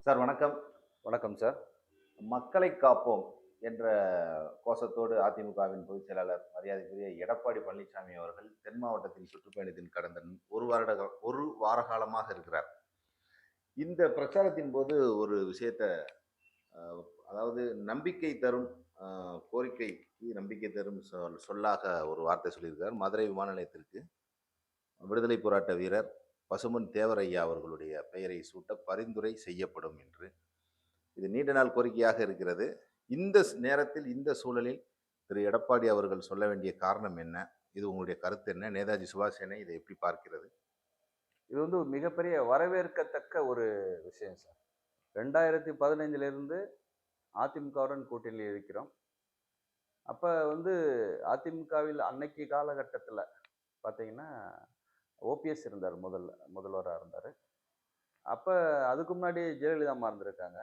Sir வணக்கம். வணக்கம் sir. மக்களை காப்போம் என்ற கோஷத்தோடு அதிமுகவின் பொதுச் செயலாளர் மரியாதைக்குரிய எடப்பாடி பழனிசாமி அவர்கள் தென் மாவட்டத்தின் சுற்றுப்பயணத்தில் கடந்த ஒரு வார காலமாக இருக்கிறார். இந்த பிரச்சாரத்தின் போது ஒரு விஷயத்த அதாவது நம்பிக்கை தரும் கோரிக்கைக்கு நம்பிக்கை தரும் சொல்லாக ஒரு வார்த்தை சொல்லியிருக்கார். மதுரை விமான நிலையத்திற்கு விடுதலை போராட்ட வீரர் பசுமன் தேவரையா அவர்களுடைய பெயரை சூட்ட பரிந்துரை செய்யப்படும் என்று. இது நீண்ட நாள் கோரிக்கையாக இருக்கிறது. இந்த நேரத்தில் இந்த சூழலில் திரு எடப்பாடி அவர்கள் சொல்ல வேண்டிய காரணம் என்ன? இது உங்களுடைய கருத்து என்ன? நேதாஜி சுபாஷ் சேனை இதை எப்படி பார்க்கிறது? இது வந்து ஒரு மிகப்பெரிய வரவேற்கத்தக்க ஒரு விஷயம் சார். 2015லிருந்து அதிமுகவுடன் கூட்டணியில் இருக்கிறோம். அப்ப வந்து அதிமுகவில் அன்னைக்கு காலகட்டத்துல பார்த்தீங்கன்னா, ஓபிஎஸ் இருந்தார் முதல்வரா இருந்தாரு. அப்ப அதுக்கு முன்னாடி ஜெயலலிதா அம்மா இருந்திருக்காங்க.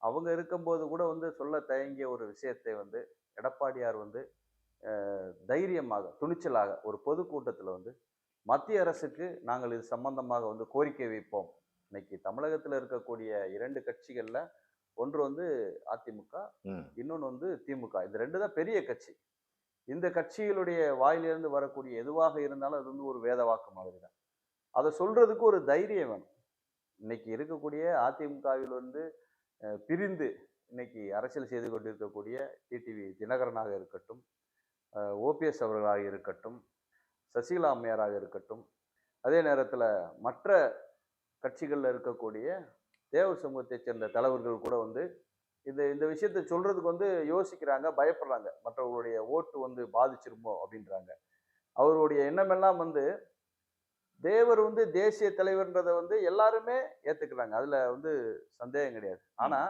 அவங்க இருக்கும்போது கூட வந்து சொல்ல தயங்கிய ஒரு விஷயத்தை வந்து எடப்பாடியார் வந்து தைரியமாக, துணிச்சலாக ஒரு பொதுக்கூட்டத்துல வந்து மத்திய அரசுக்கு நாங்கள் இது சம்பந்தமாக வந்து கோரிக்கை வைப்போம். இன்னைக்கு தமிழகத்தில் இருக்கக்கூடிய 2 கட்சிகள்ல ஒன்று வந்து அதிமுக, ம். இன்னொன்று வந்து திமுக. இந்த 2 தான் பெரிய கட்சி. இந்த கட்சிகளுடைய வாயிலிருந்து வரக்கூடிய எதுவாக இருந்தாலும் அது வந்து ஒரு வேத வாக்கு மாதிரி தான். அதை சொல்றதுக்கு ஒரு தைரியம் வேணும். இன்னைக்கு இருக்கக்கூடிய அதிமுகவில் வந்து பிரிந்து இன்னைக்கு அரசியல் செய்து கொண்டிருக்கக்கூடிய டிடிவி தினகரனாக இருக்கட்டும், ஓபிஎஸ் அவர்களாக இருக்கட்டும், சசிகலா அம்மையாராக இருக்கட்டும், அதே நேரத்தில் மற்ற கட்சிகளில் இருக்கக்கூடிய தேவர் சமூகத்தைச் சேர்ந்த தலைவர்கள் கூட வந்து இந்த இந்த விஷயத்தை சொல்றதுக்கு வந்து யோசிக்கிறாங்க, பயப்படுறாங்க. மற்றவர்களுடைய ஓட்டு வந்து பாதிச்சிருமோ அப்படின்றாங்க. அவருடைய எண்ணமெல்லாம் வந்து தேவர் வந்து தேசிய தலைவர்ன்றதை வந்து எல்லாருமே ஏத்துக்கிறாங்க. அதுல வந்து சந்தேகம் கிடையாது. ஆனா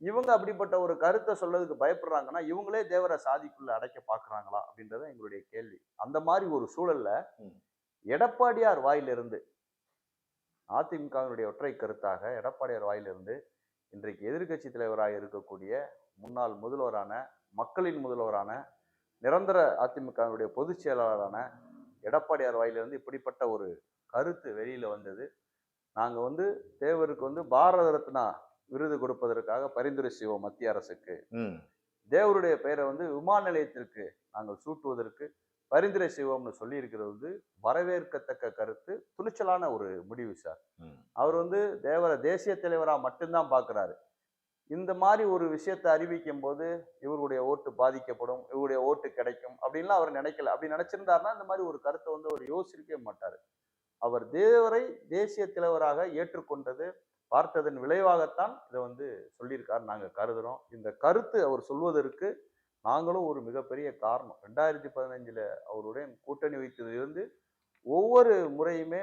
இவங்க அப்படிப்பட்ட ஒரு கருத்தை சொல்றதுக்கு பயப்படுறாங்கன்னா, இவங்களே தேவரை சாதிக்குள்ள அடைக்க பாக்குறாங்களா அப்படின்றத எங்களுடைய கேள்வி. அந்த மாதிரி ஒரு சூழல்ல எடப்பாடியார் வாயிலிருந்து அதிமுகவினுடைய ஒற்றை கருத்தாக எடப்பாடியார் வாயிலிருந்து இன்றைக்கு எதிர்க்கட்சி தலைவராக இருக்கக்கூடிய முன்னாள் முதல்வரான, மக்களின் முதல்வரான, நிரந்தர அதிமுகவினுடைய பொதுச் செயலாளரான எடப்பாடியார் வாயிலிருந்து இப்படிப்பட்ட ஒரு கருத்து வெளியில வந்தது. நாங்க வந்து தேவருக்கு வந்து பாரத ரத்னா விருது கொடுப்பதற்காக பரிந்துரை செய்வோம் மத்திய அரசுக்கு. தேவருடைய பெயரை வந்து விமான நிலையத்திற்கு நாங்கள் சூட்டுவதற்கு பரிந்துரை செய்வோம்னு சொல்லி இருக்கிறது வந்து வரவேற்கத்தக்க கருத்து, துணிச்சலான ஒரு முடிவு சார். அவர் வந்து தேவரை தேசிய தலைவரா மட்டும்தான் பார்க்கிறாரு. இந்த மாதிரி ஒரு விஷயத்தை அறிவிக்கும் போது இவருடைய ஓட்டு பாதிக்கப்படும், இவருடைய ஓட்டு கிடைக்கும் அப்படின்லாம் அவர் நினைக்கல. அப்படி நினைச்சிருந்தாருன்னா இந்த மாதிரி ஒரு கருத்தை வந்து அவர் யோசிக்கவே மாட்டாரு. அவர் தேவரை தேசிய தலைவராக ஏற்றுக்கொண்டது பார்த்ததன் விளைவாகத்தான் இதை வந்து சொல்லியிருக்காரு நாங்க கருதுறோம். இந்த கருத்து அவர் சொல்வதற்கு நாங்களும் ஒரு மிகப்பெரிய காரணம். 2015ல அவருடன் கூட்டணி வைத்ததிலிருந்து ஒவ்வொரு முறையுமே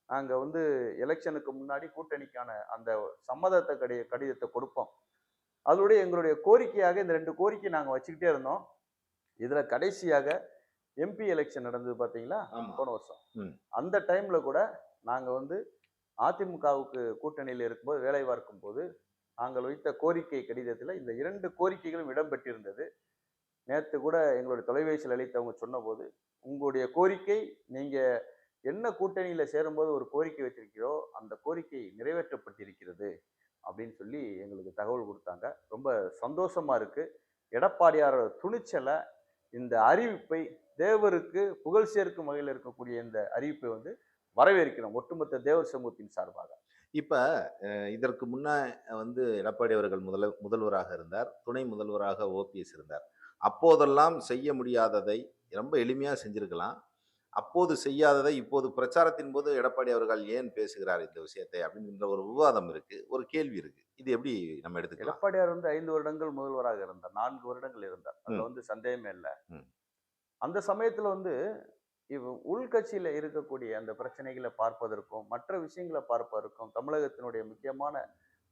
நாங்க வந்து எலெக்ஷனுக்கு முன்னாடி கூட்டணிக்கான அந்த சம்மதத்தை கடிதத்தை கொடுப்போம். அதோடைய எங்களுடைய கோரிக்கையாக இந்த 2 கோரிக்கை நாங்க வச்சுக்கிட்டே இருந்தோம். இதுல கடைசியாக எம்பி எலெக்ஷன் நடந்தது பாத்தீங்களா, போன வருஷம். அந்த டைம்ல கூட நாங்க வந்து அதிமுகவுக்கு கூட்டணியில் இருக்கும்போது வேலை பார்க்கும் போது நாங்கள் வைத்த கோரிக்கை கடிதத்தில் இந்த 2 கோரிக்கைகளும் இடம்பெற்றிருந்தது. நேற்று கூட எங்களுடைய தொலைபேசியில் அழைத்தவங்க சொன்னபோது, உங்களுடைய கோரிக்கை நீங்க என்ன கூட்டணியில சேரும்போது ஒரு கோரிக்கை வச்சிருக்கிறோ அந்த கோரிக்கை நிறைவேற்றப்பட்டிருக்கிறது அப்படின்னு சொல்லி எங்களுக்கு தகவல் கொடுத்தாங்க. ரொம்ப சந்தோஷமா இருக்கு. எடப்பாடியாரோட துணிச்சலை, இந்த அறிவிப்பை, தேவருக்கு புகழ் சேர்க்கும் வகையில் இருக்கக்கூடிய இந்த அறிவிப்பை வந்து வரவேற்கிறோம் ஒட்டுமொத்த தேவர் சமூகத்தின் சார்பாக. இப்ப இதற்கு முன்ன வந்து எடப்பாடி அவர்கள் முதல்வராக இருந்தார். துணை முதல்வராக ஓபிஎஸ் இருந்தார். அப்போதெல்லாம் செய்ய முடியாததை ரொம்ப எளிமையா செஞ்சிருக்கலாம். அப்போது செய்யாததை இப்போது பிரச்சாரத்தின் போது எடப்பாடி அவர்கள் ஏன் பேசுகிறார் இந்த விஷயத்தை அப்படின்ற ஒரு விவாதம் இருக்கு. ஒரு கேள்வி இருக்கு. இது எப்படி நம்ம எடுத்துக்கலாம்? எடப்பாடியார் வந்து 5 வருடங்கள் முதல்வராக இருந்தார். 4 வருடங்கள் இருந்தார். அதுல வந்து சந்தேகமே இல்லை. அந்த சமயத்துல வந்து உள்கட்சியில இருக்கக்கூடிய அந்த பிரச்சனைகளை பார்ப்பதற்கும், மற்ற விஷயங்களை பார்ப்பதற்கும், தமிழகத்தினுடைய முக்கியமான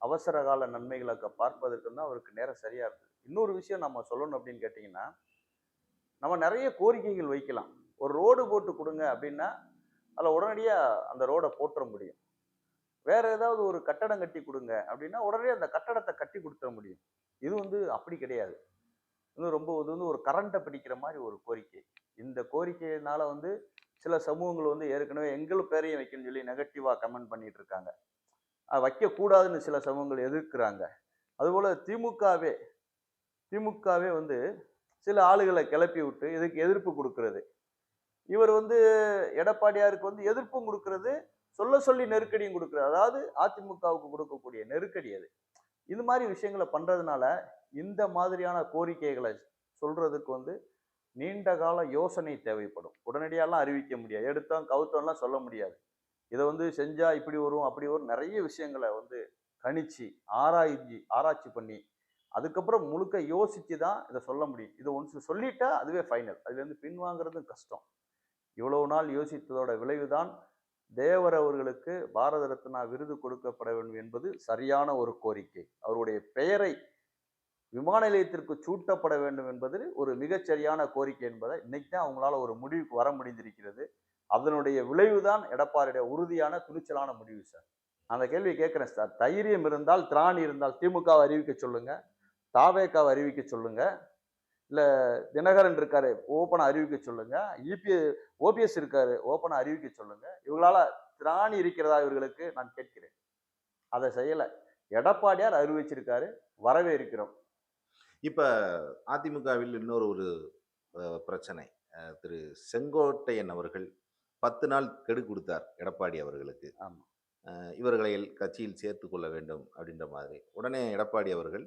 அவசர கால நன்மைகளை பார்ப்பதற்கும் தான் அவருக்கு நேரம் சரியா இருந்தது. இன்னொரு விஷயம் நம்ம சொல்லணும் அப்படின்னு கேட்டீங்கன்னா, நம்ம நிறைய கோரிக்கைகள் வைக்கலாம். ஒரு ரோடு போட்டு கொடுங்க அப்படின்னா அதில் உடனடியா அந்த ரோடை போட்டுற முடியும். வேற ஏதாவது ஒரு கட்டடம் கட்டி கொடுங்க அப்படின்னா உடனே அந்த கட்டடத்தை கட்டி கொடுத்துட முடியும். இது வந்து அப்படி கிடையாது. இது வந்து ஒரு கரண்ட்டை பிடிக்கிற மாதிரி ஒரு கோரிக்கை. இந்த கோரிக்கையினால வந்து சில சமூகங்கள் வந்து ஏற்கனவே எங்கள் பேரையும் வைக்கணும்னு சொல்லி நெகட்டிவா கமெண்ட் பண்ணிட்டு இருக்காங்க. வைக்கக்கூடாதுன்னு சில சமூகங்கள் எதிர்க்கிறாங்க. அதுபோல திமுகவே வந்து சில ஆளுகளை கிளப்பி விட்டு இதுக்கு எதிர்ப்பு கொடுக்கிறது. இவர் வந்து எடப்பாடியாருக்கு வந்து எதிர்ப்பும் கொடுக்கிறது, சொல்ல சொல்லி நெருக்கடியும் கொடுக்கிறது. அதாவது அதிமுகவுக்கு கொடுக்கக்கூடிய நெருக்கடி அது. இது மாதிரி விஷயங்களை பண்றதுனால இந்த மாதிரியான கோரிக்கைகளை சொல்றதுக்கு வந்து நீண்ட கால யோசனை தேவைப்படும். உடனடியாலாம் அறிவிக்க முடியாது. எடுத்தோம் கவுத்தோம்லாம் சொல்ல முடியாது. இதை வந்து செஞ்சா இப்படி வரும் அப்படி வரும் நிறைய விஷயங்களை வந்து கணிச்சு ஆராய்ச்சி பண்ணி அதுக்கப்புறம் முழுக்க யோசிச்சு தான் இதை சொல்ல முடியும். இதை ஒன்று சொல்லிட்டா அதுவே ஃபைனல். அதுலேருந்து பின்வாங்கிறதும் கஷ்டம். இவ்வளவு நாள் யோசித்ததோட விளைவுதான் தேவர் அவர்களுக்கு பாரத ரத்னா விருது கொடுக்கப்பட வேண்டும் என்பது சரியான ஒரு கோரிக்கை. அவருடைய பெயரை விமான நிலையத்திற்கு சூட்டப்பட வேண்டும் என்பது ஒரு மிகச்சரியான கோரிக்கை என்பதை இன்னைக்கு தான் அவங்களால ஒரு முடிவுக்கு வர முடிந்திருக்கிறது. அதனுடைய விளைவுதான் எடப்பாடியுடைய உறுதியான துணிச்சலான முடிவு சார். அந்த கேள்வி கேட்கிறேன் சார். தைரியம் இருந்தால், திராணி இருந்தால் திமுகவை அறிவிக்க சொல்லுங்க, தாவேகாவை அறிவிக்க சொல்லுங்க, இல்ல தினகரன் இருக்காரு ஓப்பனா அறிவிக்க சொல்லுங்க, ஓபிஎஸ் இருக்காரு ஓப்பனா அறிவிக்க சொல்லுங்க. இவங்களால திராணி இருக்கிறதா இவர்களுக்கு நான் கேட்கிறேன். அதை செய்யல. எடப்பாடியார் அறிவிச்சிருக்காரு, வரவேற்கிறோம். இப்ப அதிமுகவில் இன்னொரு ஒரு பிரச்சனை. திரு செங்கோட்டையன் அவர்கள் 10 நாள் கெடு கொடுத்தார் எடப்பாடி அவர்களுக்கு. ஆமா. இவர்களை கட்சியில் சேர்த்து கொள்ள வேண்டும் அப்படின்ற மாதிரி. உடனே எடப்பாடி அவர்கள்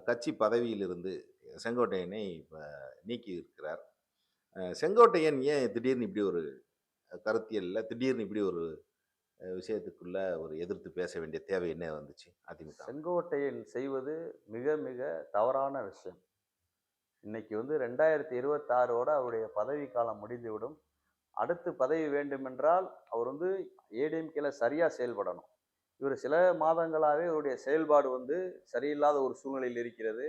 கட்சி பதவியிலிருந்து செங்கோட்டையனை நீக்கி இருக்கிறார். செங்கோட்டையன் ஏன் திடீர்னு இப்படி ஒரு கருத்தியல்ல திடீர்னு இப்படி ஒரு விஷயத்துக்குள்ள ஒரு எதிர்த்து பேச வேண்டிய தேவை என்ன வந்துச்சு அதிமுக? செங்கோட்டையன் செய்வது மிக மிக தவறான விஷயம். இன்னைக்கு வந்து 2026ஓட அவருடைய பதவி காலம் முடிந்துவிடும். அடுத்து பதவி வேண்டுமென்றால் அவர் வந்து ஏடிஎம்கேல சரியா செயல்படணும். இவர் சில மாதங்களாகவே இவருடைய செயல்பாடு வந்து சரியில்லாத ஒரு சூழ்நிலையில் இருக்கிறது.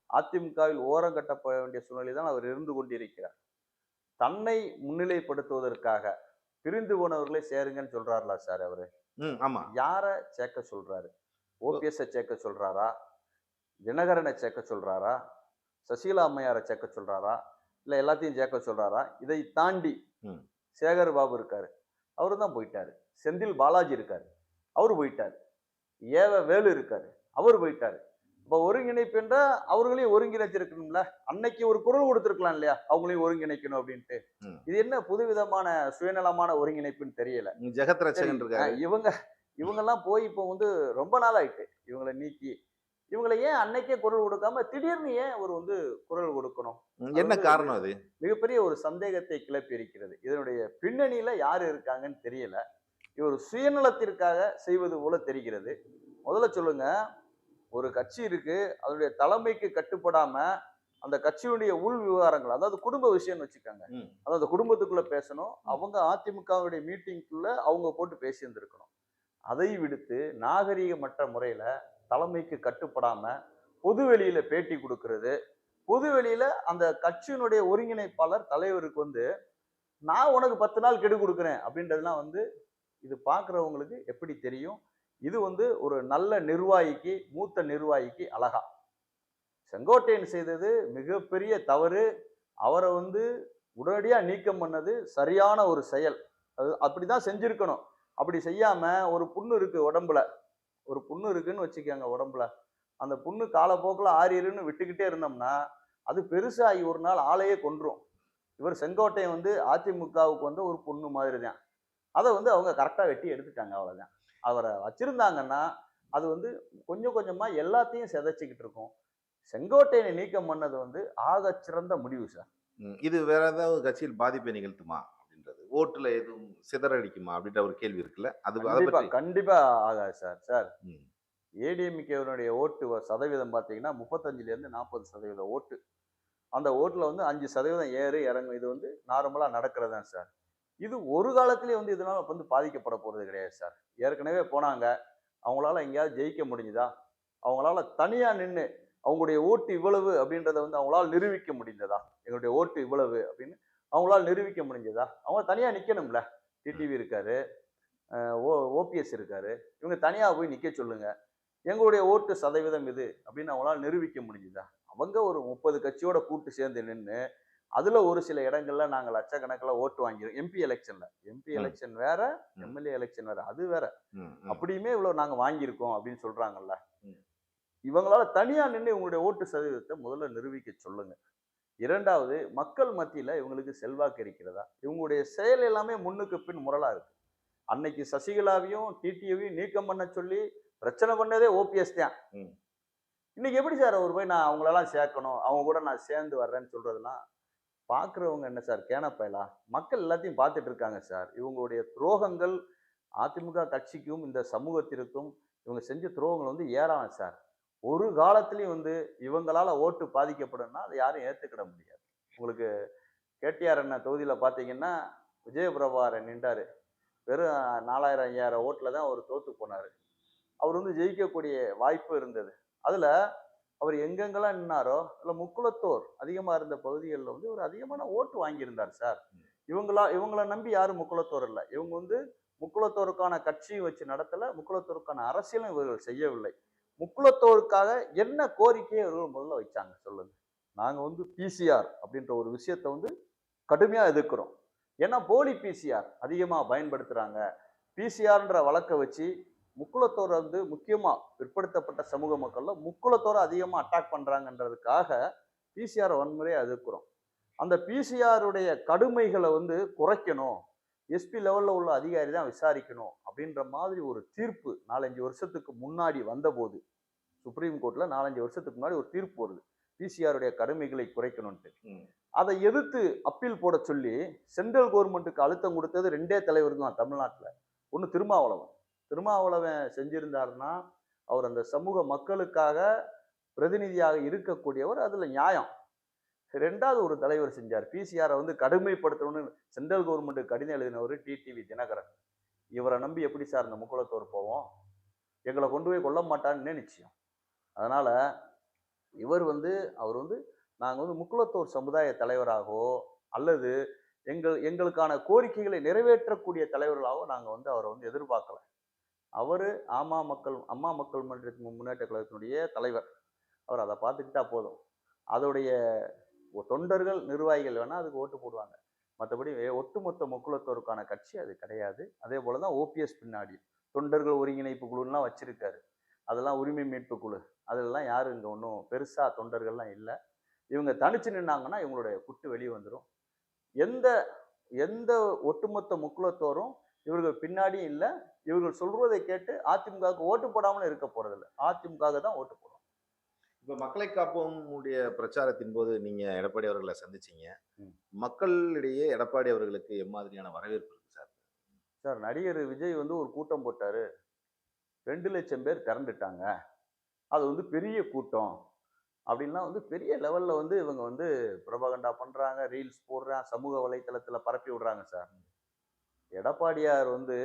அதிமுகவில் ஓரம் கட்டப்பட வேண்டிய சூழ்நிலையில் தான் அவர் இருந்து கொண்டிருக்கிறார். தன்னை முன்னிலைப்படுத்துவதற்காக பிரிந்து போனவர்களை சேருங்கன்னு சொல்றாருல சார் அவரு. ஆமா. யாரை சேர்க்க சொல்றாரு? ஓபிஎஸ் சேர்க்க சொல்றாரா? தினகரனை சேர்க்க சொல்றாரா? சசிகலா அம்மையாரை சேர்க்க சொல்றாரா? இல்ல எல்லாத்தையும் சேர்க்க சொல்றாரா? இதை தாண்டி சேகர் பாபு இருக்காரு, அவரு தான் போயிட்டாரு. செந்தில் பாலாஜி இருக்காரு, அவரு போயிட்டாரு. வேலு இருக்காரு, அவரு போயிட்டாரு. இப்ப ஒருங்கிணைப்பு என்றா அவர்களையும் ஒருங்கிணைச்சிருக்கணும்ல. அன்னைக்கு ஒரு குரல் கொடுத்திருக்கலாம் இல்லையா, அவங்களையும் ஒருங்கிணைக்கணும் அப்படின்ட்டு. இது என்ன புதுவிதமான சுயநலமான ஒருங்கிணைப்புன்னு தெரியல. ஜெகத் ரட்சகன் இருக்காரு. இவங்கெல்லாம் போய் இப்போ வந்து ரொம்ப நாள் ஆயிட்டு இவங்களை நீக்கி. இவங்களை ஏன் அன்னைக்கே குரல் கொடுக்காம திடீர்னு ஏன் அவர் வந்து குரல் கொடுக்கணும்? என்ன காரணம்? அது மிகப்பெரிய ஒரு சந்தேகத்தை கிளப்பி இருக்கிறது. இதனுடைய பின்னணியில யாரு இருக்காங்கன்னு தெரியல. இவர் சுயநலத்திற்காக செய்வது போல தெரிகிறது. முதல்ல சொல்லுங்க, ஒரு கட்சி இருக்கு, அதனுடைய தலைமைக்கு கட்டுப்படாம அந்த கட்சியுடைய உள் விவகாரங்கள், அதாவது குடும்ப விஷயம்னு வச்சுக்கோங்க, அதாவது குடும்பத்துக்குள்ள பேசணும். அவங்க அதிமுகவுடைய மீட்டிங்குள்ள அவங்க போட்டு பேசி இருந்திருக்கணும். அதை விடுத்து நாகரீகமற்ற முறையில தலைமைக்கு கட்டுப்படாம பொது வெளியில பேட்டி கொடுக்கிறது. பொது வெளியில அந்த கட்சியினுடைய ஒருங்கிணைப்பாளர் தலைவருக்கு வந்து நான் உனக்கு 10 நாள் கெடு கொடுக்குறேன் அப்படின்றதுலாம் வந்து இது பார்க்குறவங்களுக்கு எப்படி தெரியும்? இது வந்து ஒரு நல்ல நிர்வாகிக்கு, மூத்த நிர்வாகிக்கு அழகா. செங்கோட்டையன் செய்தது மிகப்பெரிய தவறு. அவரை வந்து உடனடியா நீக்கம் பண்ணது சரியான ஒரு செயல். அது அப்படிதான் செஞ்சிருக்கணும். அப்படி செய்யாம ஒரு புண்ணு இருக்கு உடம்புல, ஒரு புண்ணு இருக்குன்னு வச்சுக்கோங்க உடம்புல, அந்த புண்ணு காலப்போக்கில் ஆறிருன்னு விட்டுக்கிட்டே இருந்தோம்னா அது பெருசாகி ஒரு நாள் ஆளையே கொன்றும். இவர் செங்கோட்டையன் வந்து அதிமுகவுக்கு வந்து ஒரு புண்ணு மாதிரி தான். அதை வந்து அவங்க கரெக்டாக வெட்டி எடுத்துட்டாங்க, அவ்வளோதான். அவரை வச்சிருந்தாங்கன்னா அது வந்து கொஞ்சம் கொஞ்சமா எல்லாத்தையும் சிதைச்சிக்கிட்டு இருக்கும். செங்கோட்டையனை நீக்கம் பண்ணது வந்து ஆக சிறந்த முடிவு சார். இது வேற ஏதாவது கட்சியில் பாதிப்பை நிகழ்த்துமா அப்படின்றது, ஓட்டுல எதுவும் சிதறடிக்குமா அப்படின்ற ஒரு கேள்வி இருக்குல்ல, அது கண்டிப்பா ஆகாது சார். சார் ஏடிஎம்கேனுடைய ஓட்டு சதவீதம் பார்த்தீங்கன்னா 35% 40% ஓட்டு. அந்த ஓட்டுல வந்து 5% ஏறு இறங்கும். இது வந்து நார்மலா நடக்கிறதான் சார். இது ஒரு காலத்திலேயே வந்து இதனால வந்து பாதிக்கப்பட போறது கிடையாது சார். ஏற்கனவே போனாங்க, அவங்களால எங்கேயாவது ஜெயிக்க முடிஞ்சுதா? அவங்களால தனியா நின்று அவங்களுடைய ஓட்டு இவ்வளவு அப்படின்றத வந்து அவங்களால நிரூபிக்க முடிந்ததா? எங்களுடைய ஓட்டு இவ்வளவு அப்படின்னு அவங்களால நிரூபிக்க முடிஞ்சதா? அவங்க தனியா நிக்கணும்ல. டிடிவி இருக்காரு, ஓபிஎஸ் இருக்காரு, இவங்க தனியா போய் நிக்க சொல்லுங்க. எங்களுடைய ஓட்டு சதவீதம் இது அப்படின்னு அவங்களால நிரூபிக்க முடிஞ்சுதா? அவங்க ஒரு 30 கட்சியோட கூட்டு சேர்ந்து நின்று அதுல ஒரு சில இடங்கள்ல நாங்க லட்சக்கணக்கில் ஓட்டு வாங்கியிருக்கோம். எம்பி எலெக்ஷன்ல. எம்பி ம். எலெக்ஷன் வேற, ம். எம்எல்ஏ எலெக்ஷன் வேற. அது வேற. ம். ம். அப்படியுமே இவ்வளவு நாங்க வாங்கியிருக்கோம் அப்படின்னு சொல்றாங்கல்ல. ம். இவங்களால தனியா நின்று இவங்களுடைய ஓட்டு சதவீதத்தை முதல்ல நிரூபிக்க சொல்லுங்க. இரண்டாவது, மக்கள் மத்தியில இவங்களுக்கு செல்வாக்கு இருக்கிறதா? இவங்களுடைய செயல் எல்லாமே முன்னுக்கு பின் முரணா இருக்கு. அன்னைக்கு சசிகலாவையும் டிடிவியும் நீக்கம் பண்ண சொல்லி பிரச்சனை பண்ணதே ஓபிஎஸ் தான். ம். இன்னைக்கு எப்படி சார் அவர் போய் நான் அவங்களெல்லாம் சேர்க்கணும், அவங்க கூட நான் சேர்ந்து வர்றேன்னு சொல்றதெல்லாம் பார்க்குறவங்க என்ன சார் கேனப்பயலா? மக்கள் எல்லாத்தையும் பார்த்துட்டு இருக்காங்க சார். இவங்களுடைய துரோகங்கள் அதிமுக கட்சிக்கும் இந்த சமூகத்திற்கும் இவங்க செஞ்ச துரோகங்கள் வந்து ஏராளம் சார். ஒரு காலத்திலயும் வந்து இவங்களால ஓட்டு பாதிக்கப்படும்னா அதை யாரும் ஏத்துக்கிட முடியாது. உங்களுக்கு கேடிஆர் அண்ணன் தொகுதியில பார்த்தீங்கன்னா விஜயபிரபாரன் நின்றாரு. வெறும் 4000 5000 ஓட்டுல தான் அவர் தோத்து போனாரு. அவர் வந்து ஜெயிக்கக்கூடிய வாய்ப்பு இருந்தது. அதுல அவர் எங்கெங்கெல்லாம் நின்னாரோ அதுல முக்குளத்தோர் அதிகமா இருந்த பகுதிகளில் வந்து ஒரு அதிகமான ஓட்டு வாங்கியிருந்தார் சார். இவங்கள நம்பி யாரும் முக்குளத்தோர் இல்லை. இவங்க வந்து முக்குளத்தோருக்கான கட்சியும் வச்சு நடத்தல, முக்குளத்தோருக்கான அரசியலும் இவர்கள் செய்யவில்லை. முக்குளத்தோருக்காக என்ன கோரிக்கையை இவர்கள் முதல்ல வச்சாங்க சொல்லுங்க. நாங்க வந்து பிசிஆர் அப்படின்ற ஒரு விஷயத்தை வந்து கடுமையா எதிர்க்கிறோம். ஏன்னா போலி பிசிஆர் அதிகமா பயன்படுத்துறாங்க. பிசிஆர்ன்ற வழக்கை வச்சு முக்குளத்தோரை வந்து முக்கியமா பிற்படுத்தப்பட்ட சமூக மக்கள்ல முக்குளத்தோரை அதிகமா அட்டாக் பண்றாங்கன்றதுக்காக பிசிஆர் வன்முறையை எதிர்க்கிறோம். அந்த பிசிஆருடைய கடுமைகளை வந்து குறைக்கணும், எஸ்பி லெவல்ல உள்ள அதிகாரி தான் விசாரிக்கணும் அப்படின்ற மாதிரி ஒரு தீர்ப்பு 4-5 வருஷத்துக்கு முன்னாடி வந்தபோது சுப்ரீம் கோர்ட்ல 4-5 வருஷத்துக்கு முன்னாடி ஒரு தீர்ப்பு வருது பிசிஆருடைய கடுமைகளை குறைக்கணும்ட்டு. அதை எதிர்த்து அப்பீல் போட சொல்லி சென்ட்ரல் கவர்மெண்ட்டுக்கு அழுத்தம் கொடுத்தது 2 தலைவர் தான் தமிழ்நாட்டில். ஒன்று திருமாவளவன் செஞ்சிருந்தாருன்னா அவர் அந்த சமூக மக்களுக்காக பிரதிநிதியாக இருக்கக்கூடியவர், அதுல நியாயம். 2வது ஒரு தலைவர் செஞ்சார். பிசிஆரை வந்து கடுமைப்படுத்தணும்னு சென்ட்ரல் கவர்மெண்ட்டுக்கு கடிதம் எழுதினவர் டிடிவி தினகரன். இவரை நம்பி எப்படி சார் இந்த முக்குளத்தோர் போவோம்? எங்களை கொண்டு போய் கொல்ல மாட்டான்னு நிச்சயம். அதனால அவர் வந்து நாங்கள் வந்து முக்குளத்தோர் சமுதாய தலைவராகவோ அல்லது எங்களுக்கான கோரிக்கைகளை நிறைவேற்றக்கூடிய தலைவர்களாகவோ நாங்கள் வந்து அவரை வந்து எதிர்பார்க்கல. அவர் அம்மா மக்கள் முன்னேற்ற கழகத்தினுடைய தலைவர். அவர் அதை பார்த்துக்கிட்டா போதும். அதோடைய தொண்டர்கள் நிர்வாகிகள் வேணா அதுக்கு ஓட்டு போடுவாங்க. மற்றபடி ஒட்டுமொத்த முக்குளத்தோருக்கான கட்சி அது கிடையாது. அதே போலதான் ஓபிஎஸ் பின்னாடி தொண்டர்கள் ஒருங்கிணைப்பு குழுலாம் வச்சிருக்காரு. அதெல்லாம் உரிமை மீட்பு குழு, அதெல்லாம் யாரும் இங்க ஒன்றும் பெருசா தொண்டர்கள்லாம் இல்லை. இவங்க தனிச்சு நின்னாங்கன்னா இவங்களுடைய குட்டு வெளியே வந்துடும். எந்த எந்த ஒட்டுமொத்த முக்குளத்தோரும் இவர்கள் பின்னாடியும் இல்லை. இவர்கள் சொல்றதை கேட்டு அதிமுகவுக்கு ஓட்டு போடாமலும் இருக்க போறதில்லை. அதிமுக தான் ஓட்டு போடும். இப்ப மக்களை காப்போம் உடைய பிரச்சாரத்தின் போது நீங்க எடப்பாடி அவர்களை சந்திச்சீங்க. மக்களிடையே எடப்பாடி அவர்களுக்கு எம்மாதிரியான வரவேற்பு இருக்கு சார்? சார், நடிகர் விஜய் வந்து ஒரு கூட்டம் போட்டாரு. 2 லட்சம் பேர் திரண்டுட்டாங்க. அது வந்து பெரிய கூட்டம் அப்படின்லாம் வந்து பெரிய லெவல்ல வந்து இவங்க வந்து புரபகண்டா பண்றாங்க, ரீல்ஸ் போடுறாங்க, சமூக வலைத்தளத்துல பரப்பி விடுறாங்க சார். எடப்பாடியார் வந்து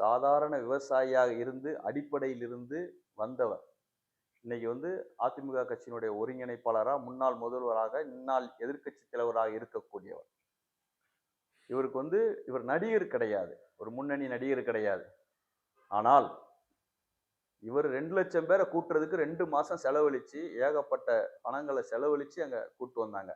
சாதாரண விவசாயியாக இருந்து அடிப்படையில் இருந்து வந்தவர். இன்னைக்கு வந்து அதிமுக கட்சியினுடைய ஒருங்கிணைப்பாளராக, முன்னாள் முதல்வராக, முன்னாள் எதிர்க்கட்சி தலைவராக இருக்கக்கூடியவர். இவருக்கு வந்து இவர் நடிகர் கிடையாது, ஒரு முன்னணி நடிகர் கிடையாது. ஆனால் இவர் 2 லட்சம் பேரை கூட்டுறதுக்கு 2 மாசம் செலவழிச்சு ஏகப்பட்ட பணங்களை செலவழிச்சு அங்க கூட்டு வந்தாங்க.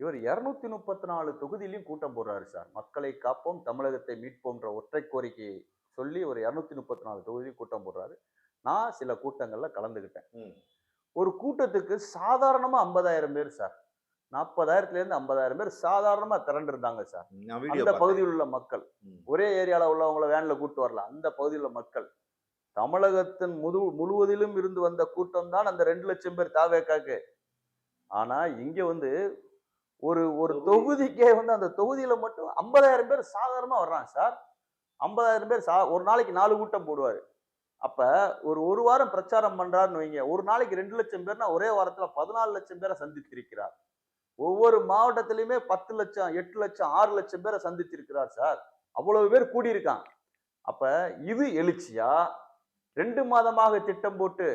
இவர் 234 தொகுதியிலையும் கூட்டம் போடுறாரு சார். மக்களை காப்போம், தமிழகத்தை மீட்போம்ன்ற ஒற்றை கோரிக்கையை சொல்லி ஒரு 234 தொகுதியும் கூட்டம் போடுறாரு. நான் சில கூட்டங்கள்ல கலந்துகிட்டேன். ஒரு கூட்டத்துக்கு சாதாரணமா 50,000 பேர் சார். 40,000ல இருந்து 50,000 பேர் சாதாரணமா திரண்டு இருந்தாங்க சார். அந்த பகுதியில் உள்ள மக்கள், ஒரே ஏரியால உள்ளவங்களை வேன்ல கூட்டு வரல, அந்த பகுதியில் உள்ள மக்கள், தமிழகத்தின் முழுவதிலும் இருந்து வந்த கூட்டம் தான் அந்த 2 லட்சம் பேர் தாவேக்காக்கு. ஆனா இங்க வந்து ஒரு தொகுதிக்கே வந்து அந்த தொகுதியில மட்டும் 50,000 பேர் சாதாரணமா வர்றாங்க சார். 50,000 பேர் ஒரு நாளைக்கு 4 கூட்டம் போடுவாரு. அப்ப ஒரு வாரம் பிரச்சாரம் பண்றாருன்னு வைங்க, ஒரு நாளைக்கு 2 லட்சம் பேர்னா ஒரே வாரத்துல 14 லட்சம் பேரை சந்தித்திருக்கிறார். ஒவ்வொரு மாவட்டத்திலுமே 10 லட்சம், 8 லட்சம், 6 லட்சம் பேரை சந்தித்திருக்கிறார் சார். அவ்வளவு பேர் கூடியிருக்காங்க. அப்ப இது எழுச்சியா? 2 மாதமாக திட்டம் போட்டு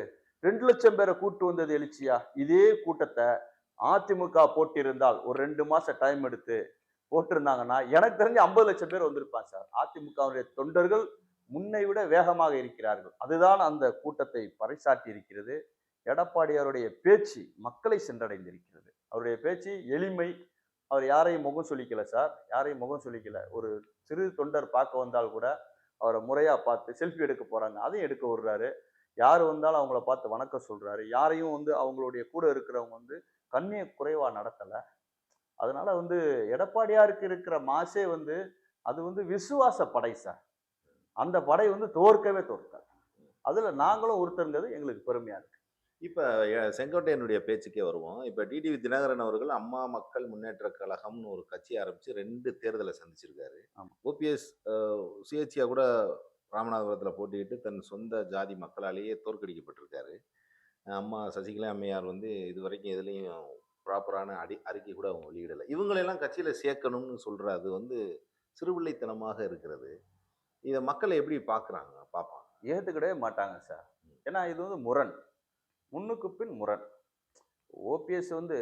2 லட்சம் பேரை கூட்டு வந்தது எழுச்சியா? இதே கூட்டத்தை அதிமுக போட்டிருந்தால் ஒரு 2 மாசம் டைம் எடுத்து போட்டிருந்தாங்கன்னா எனக்கு தெரிஞ்சு 50 லட்சம் பேர் வந்திருப்பாங்க சார். அதிமுகவுடைய தொண்டர்கள் முன்னை விட வேகமாக இருக்கிறார்கள். அதுதான் அந்த கூட்டத்தை பறைசாட்டி இருக்கிறது. எடப்பாடியாருடைய பேச்சு மக்களை சென்றடைந்திருக்கிறது. அவருடைய பேச்சு எளிமை. அவர் யாரையும் முகம் சுளிக்கல சார், யாரையும் முகம் சுளிக்கல. ஒரு சிறு தொண்டர் பார்க்க வந்தால் கூட அவரை முறையா பார்த்து செல்ஃபி எடுக்க போறாங்க, அதையும் எடுக்க விடுறாரு. யார் வந்தாலும் அவங்கள பார்த்து வணக்கம் சொல்றாரு. யாரையும் வந்து அவங்களுடைய கூட இருக்கிறவங்க வந்து கண்ணிய குறைவா நடத்தல. அதனால வந்து எடப்பாடியாருக்கு இருக்கிற மாசே வந்து அது வந்து விசுவாச படை சார். அந்த படை வந்து தோற்கவே தோற்காது. அதுல நாங்களும் ஒருத்தருங்கிறது எங்களுக்கு பெருமையா இருக்கு. இப்ப செங்கோட்டையனுடைய பேச்சுக்கே வருவோம். இப்ப டிடிவி தினகரன் அவர்கள் அம்மா மக்கள் முன்னேற்ற கழகம்னு ஒரு கட்சி ஆரம்பிச்சு 2 தேர்தலை சந்திச்சிருக்காரு. ஆமா. ஓபிஎஸ் சுயேட்சையா கூட ராமநாதபுரத்துல போட்டியிட்டு தன் சொந்த ஜாதி மக்களாலேயே தோற்கடிக்கப்பட்டிருக்காரு. அம்மா சசிகலா அம்மையார் வந்து இதுவரைக்கும் எதுலயும் ப்ராப்பரான அறிக்கை கூட அவங்க வெளியிடல. இவங்களெல்லாம் கட்சியில சேர்க்கணும்னு சொல்ற அது வந்து சிறுபிள்ளைத்தனமாக இருக்கிறது. இத மக்கள் எப்படி பார்ப்பாங்க? ஏத்துக்கிடவே மாட்டாங்க சார். ஏன்னா இது வந்து முரண். முன்னுக்கு பின் முரண். ஓபிஎஸ் வந்து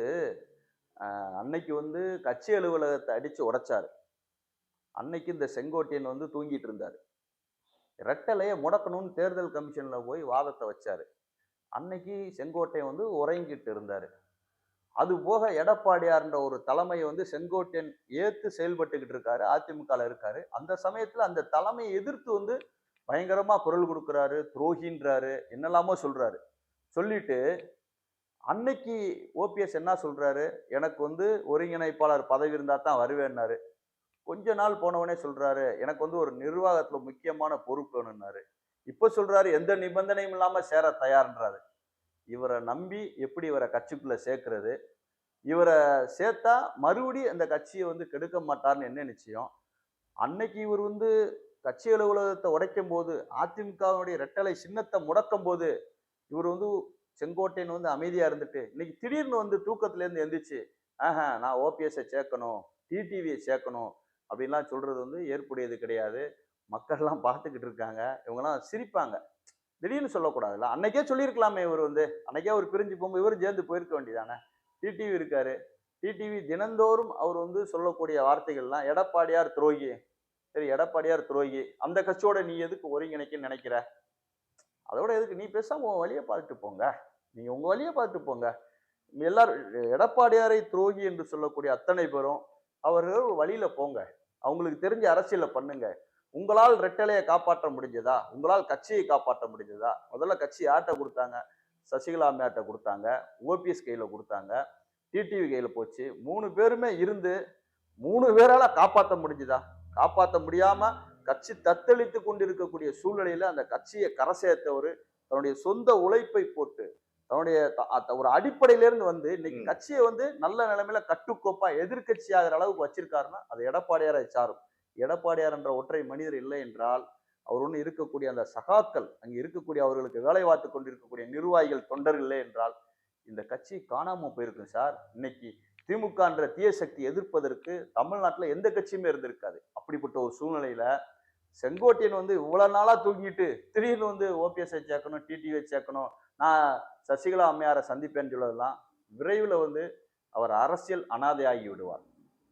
அன்னைக்கு வந்து கட்சி அலுவலகத்தை அடிச்சு உடைச்சாரு. அன்னைக்கு இந்த செங்கோட்டையன் வந்து தூங்கிட்டு இருந்தாரு. ரெட்டலையை முடக்கணும்னு தேர்தல் கமிஷன்ல போய் வாதத்தை வச்சாரு. அன்னைக்கு செங்கோட்டையன் வந்து உறங்கிட்டு இருந்தாரு. அது போக எடப்பாடியார்ன்ற ஒரு தலைமையை வந்து செங்கோட்டையன் ஏத்து செயல்பட்டுக்கிட்டு இருக்காரு. அதிமுகல இருக்காரு. அந்த சமயத்துல அந்த தலைமையை எதிர்த்து வந்து பயங்கரமா குரல் கொடுக்கிறாரு, துரோகின்றாரு, என்னெல்லாமோ சொல்றாரு. சொல்லிட்டு அன்னைக்கு ஓபிஎஸ் என்ன சொல்றாரு, எனக்கு வந்து ஒருங்கிணைப்பாளர் பதவி இருந்தா தான் வருவேன்னாரு. கொஞ்ச நாள் போனவனே சொல்றாரு, எனக்கு வந்து ஒரு நிர்வாகத்துல முக்கியமான பொறுப்பு வேணும்னாரு. இப்ப சொல்றாரு எந்த நிபந்தனையும் இல்லாம சேர தயார்ன்றாரு. இவரை நம்பி எப்படி இவரை கட்சிக்குள்ள சேர்க்கிறது? இவரை சேர்த்தா மறுபடியும் அந்த கட்சியை வந்து கெடுக்க மாட்டார்னு என்ன நிச்சயம்? அன்னைக்கு இவர் வந்து கட்சி அலுவலகத்தை உடைக்கும் போது, அதிமுகவுடைய ரெட்டலை சின்னத்தை முடக்கும் போது, இவர் வந்து செங்கோட்டையன் வந்து அமைதியா இருந்துட்டு, இன்னைக்கு திடீர்னு வந்து தூக்கத்துல இருந்து எந்திரிச்சு, நான் ஓபிஎஸ்ஐ சேர்க்கணும், டிடிவியை சேர்க்கணும் அப்படின்லாம் சொல்றது வந்து ஏற்புடையது கிடையாது. மக்கள்லாம் பார்த்துக்கிட்டு இருக்காங்க. இவங்கெல்லாம் சிரிப்பாங்க. திடீர்னு சொல்லக்கூடாதுல்ல. அன்னைக்கே சொல்லியிருக்கலாமே இவர் வந்து. அன்னைக்கே அவர் பிரிஞ்சு போகும்போது இவரும் சேர்ந்து போயிருக்க வேண்டியதானே. டிடிவி இருக்காரு. டிடிவி தினந்தோறும் அவர் வந்து சொல்லக்கூடிய வார்த்தைகள்லாம் எடப்பாடியார் துரோகி. சரி, எடப்பாடியார் துரோகி. அந்த கட்சியோட நீ எதுக்கு ஒருங்கிணைக்க நினைக்கிற? அதோட எதுக்கு? நீ பேசாம உன் வழியை பார்த்துட்டு போங்க. நீங்க உங்க வழியை பார்த்துட்டு போங்க. எல்லாரும் எடப்பாடியாரை துரோகி என்று சொல்லக்கூடிய அத்தனை பேரும் அவர்கள் வழியில போங்க. அவங்களுக்கு தெரிஞ்ச அரசியலை பண்ணுங்க. உங்களால் ரெட்டலையை காப்பாற்ற முடிஞ்சதா? உங்களால் கட்சியை காப்பாற்ற முடிஞ்சதா? முதல்ல கட்சி யார்கிட்ட கொடுத்தாங்க? சசிகலா அம்மையார்ட்ட கொடுத்தாங்க. ஓபிஎஸ் கையில கொடுத்தாங்க. டிடிவி கையில போச்சு. 3 பேருமே இருந்து 3 பேரால காப்பாற்ற முடிஞ்சுதா? காப்பாற்ற முடியாம கட்சி தத்தளித்து கொண்டிருக்கக்கூடிய சூழ்நிலையில அந்த கட்சியை கரை சேர்த்தவர் தன்னுடைய சொந்த உழைப்பை போட்டு தன்னுடைய ஒரு அடிப்படையிலிருந்து வந்து இன்னைக்கு கட்சியை வந்து நல்ல நிலைமையில கட்டுக்கோப்பா எதிர்கட்சி ஆகிற அளவுக்கு வச்சிருக்காருன்னா அது எடப்பாடியாரை சாரும். எடப்பாடியார் என்ற ஒற்றை மனிதர் இல்லை என்றால் அவர் ஒன்று இருக்கக்கூடிய அந்த சகாக்கள், அங்கே இருக்கக்கூடிய அவர்களுக்கு வேலை பார்த்து கொண்டிருக்கக்கூடிய நிர்வாகிகள், தொண்டர்கள் இல்லை என்றால் இந்த கட்சி காணாம போயிருக்கும் சார். இன்னைக்கு திமுக என்ற தீய சக்தி எதிர்ப்பதற்கு தமிழ்நாட்டில் எந்த கட்சியுமே இருந்திருக்காது. அப்படிப்பட்ட ஒரு சூழ்நிலையில செங்கோட்டையன் வந்து இவ்வளவு நாளா தூங்கிட்டு திடீர்னு வந்து ஓபிஎஸ்ஐ சேர்க்கணும், டிடிவியை சேர்க்கணும், நான் சசிகலா அம்மையாரை சந்திப்பேன்னு சொல்லலாம். விரைவில் வந்து அவர் அரசியல் அனாதையாகி விடுவார்.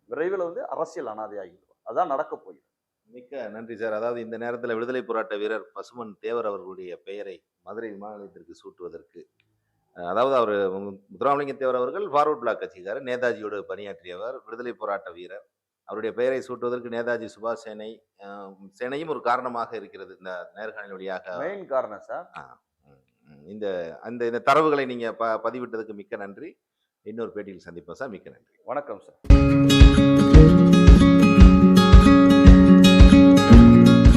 விரைவில் வந்து அரசியல் அனாதையாகி விடுவார். அதான் நடக்க போகுது. மிக்க நன்றி சார். அதாவது இந்த நேரத்தில் விடுதலை போராட்ட வீரர் பசுமன் தேவர் அவர்களுடைய பெயரை மதுரை விமான நிலையத்திற்கு சூட்டுவதற்கு, அதாவது அவர் முத்துராமலிங்க தேவர் அவர்கள் ஃபார்வர்ட் பிளாக் கட்சிக்காரர், நேதாஜியோடு பணியாற்றியவர், விடுதலை போராட்ட வீரர். அவருடைய பெயரை சூட்டுவதற்கு நேதாஜி சுபாஷ் சேனையும் ஒரு காரணமாக இருக்கிறது. இந்த நேர்காணல் வழியாக மெயின் காரணம் சார். இந்த இந்த தரவுகளை நீங்க பதிவிட்டதுக்கு மிக்க நன்றி. இன்னொரு பேட்டியில் சந்திப்போம் சார். மிக்க நன்றி. வணக்கம் சார்.